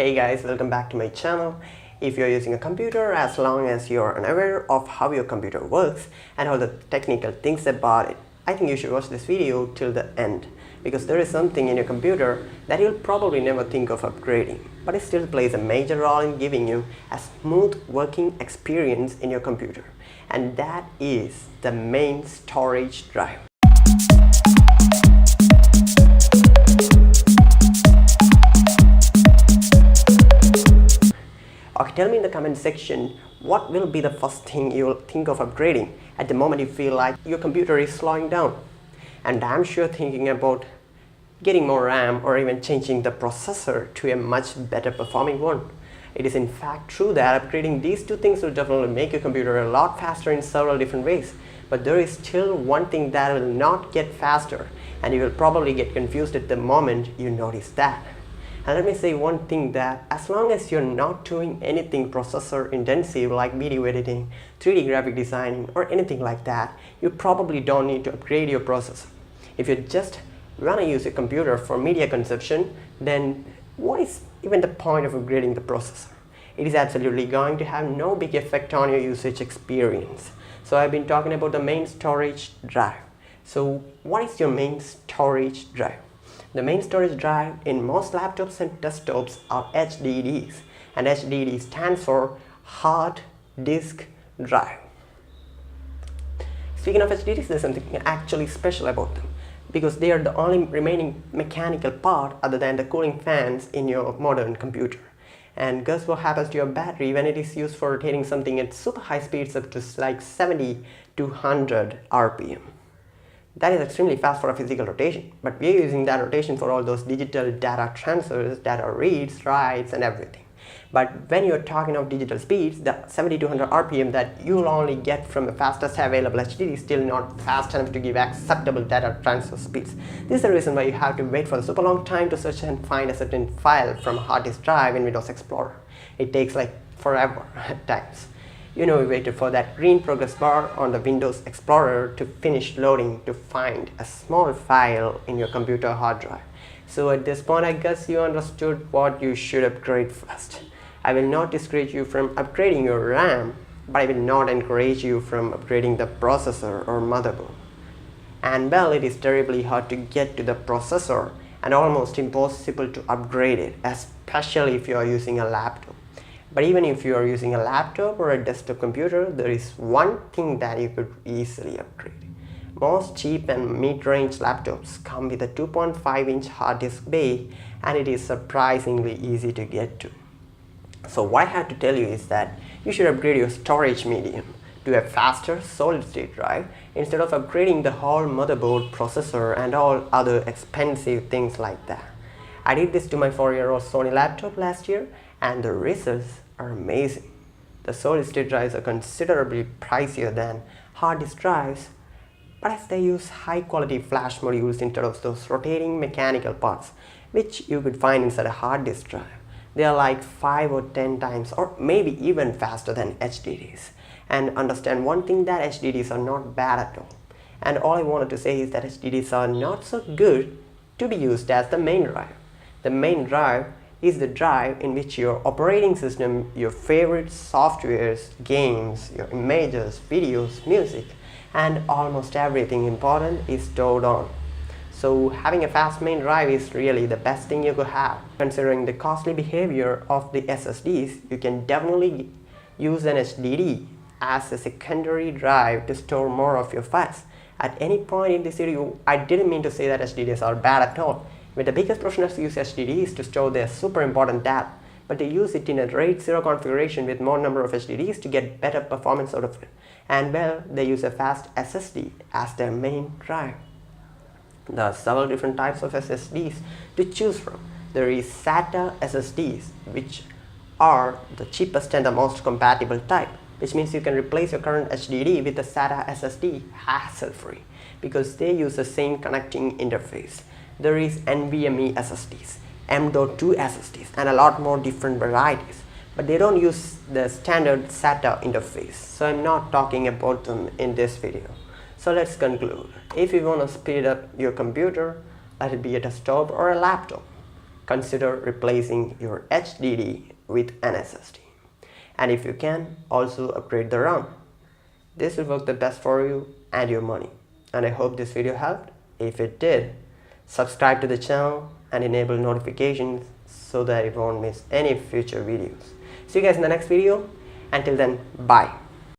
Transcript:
Hey guys, welcome back to my channel. If you're using a computer, as long as you're unaware of how your computer works and all the technical things about it, I think you should watch this video till the end, because there is something in your computer that you'll probably never think of upgrading, but it still plays a major role in giving you a smooth working experience in your computer, and that is the main storage drive. Okay, tell me in the comment section what will be the first thing you'll think of upgrading at the moment you feel like your computer is slowing down. And I'm sure thinking about getting more RAM or even changing the processor to a much better performing one. It is in fact true that upgrading these two things will definitely make your computer a lot faster in several different ways. But there is still one thing that will not get faster, and you will probably get confused at the moment you notice that. And let me say one thing, that as long as you're not doing anything processor intensive like video editing, 3D graphic designing or anything like that, you probably don't need to upgrade your processor. If you just want to use your computer for media consumption, then what is even the point of upgrading the processor? It is absolutely going to have no big effect on your usage experience. So I've been talking about the main storage drive. So what is your main storage drive? The main storage drive in most laptops and desktops are HDDs, and HDD stands for hard disk drive. Speaking of HDDs, there's something actually special about them, because they are the only remaining mechanical part other than the cooling fans in your modern computer. And guess what happens to your battery when it is used for rotating something at super high speeds up to like 70 to 100 RPM. That is extremely fast for a physical rotation, but we are using that rotation for all those digital data transfers, data reads, writes and everything. But when you're talking of digital speeds, the 70 to 100 RPM that you'll only get from the fastest available HDD is still not fast enough to give acceptable data transfer speeds. This is the reason why you have to wait for a super long time to search and find a certain file from a hard disk drive in Windows Explorer. It takes like forever at times. You know, we waited for that green progress bar on the Windows Explorer to finish loading to find a small file in your computer hard drive. So at this point, I guess you understood what you should upgrade first. I will not discourage you from upgrading your RAM, but I will not encourage you from upgrading the processor or motherboard. And well, it is terribly hard to get to the processor and almost impossible to upgrade it, especially if you are using a laptop. But even if you are using a laptop or a desktop computer, there is one thing that you could easily upgrade. Most cheap and mid-range laptops come with a 2.5-inch hard disk bay, and it is surprisingly easy to get to. So what I have to tell you is that you should upgrade your storage medium to a faster solid-state drive instead of upgrading the whole motherboard, processor and all other expensive things like that. I did this to my 4-year-old Sony laptop last year, and the results are amazing. The solid-state drives are considerably pricier than hard disk drives, but as they use high-quality flash modules instead of those rotating mechanical parts which you could find inside a hard disk drive, they are like 5 or 10 times or maybe even faster than HDDs. And understand one thing, that HDDs are not bad at all. And all I wanted to say is that HDDs are not so good to be used as the main drive. The main drive is the drive in which your operating system, your favorite softwares, games, your images, videos, music, and almost everything important is stored on. So having a fast main drive is really the best thing you could have. Considering the costly behavior of the SSDs, you can definitely use an HDD as a secondary drive to store more of your files. At any point in this video, I didn't mean to say that HDDs are bad at all. But the biggest professionals use HDDs to store their super important data, but they use it in a RAID 0 configuration with more number of HDDs to get better performance out of it. And well, they use a fast SSD as their main drive. There are several different types of SSDs to choose from. There is SATA SSDs, which are the cheapest and the most compatible type, which means you can replace your current HDD with a SATA SSD hassle-free, because they use the same connecting interface. There is NVMe SSDs, M.2 SSDs, and a lot more different varieties, but they don't use the standard SATA interface, so I'm not talking about them in this video. So let's conclude. If you want to speed up your computer, let it be a desktop or a laptop, consider replacing your HDD with an SSD. And if you can, also upgrade the RAM. This will work the best for you and your money. And I hope this video helped. If it did, subscribe to the channel and enable notifications so that you won't miss any future videos. See you guys in the next video. Until then, bye.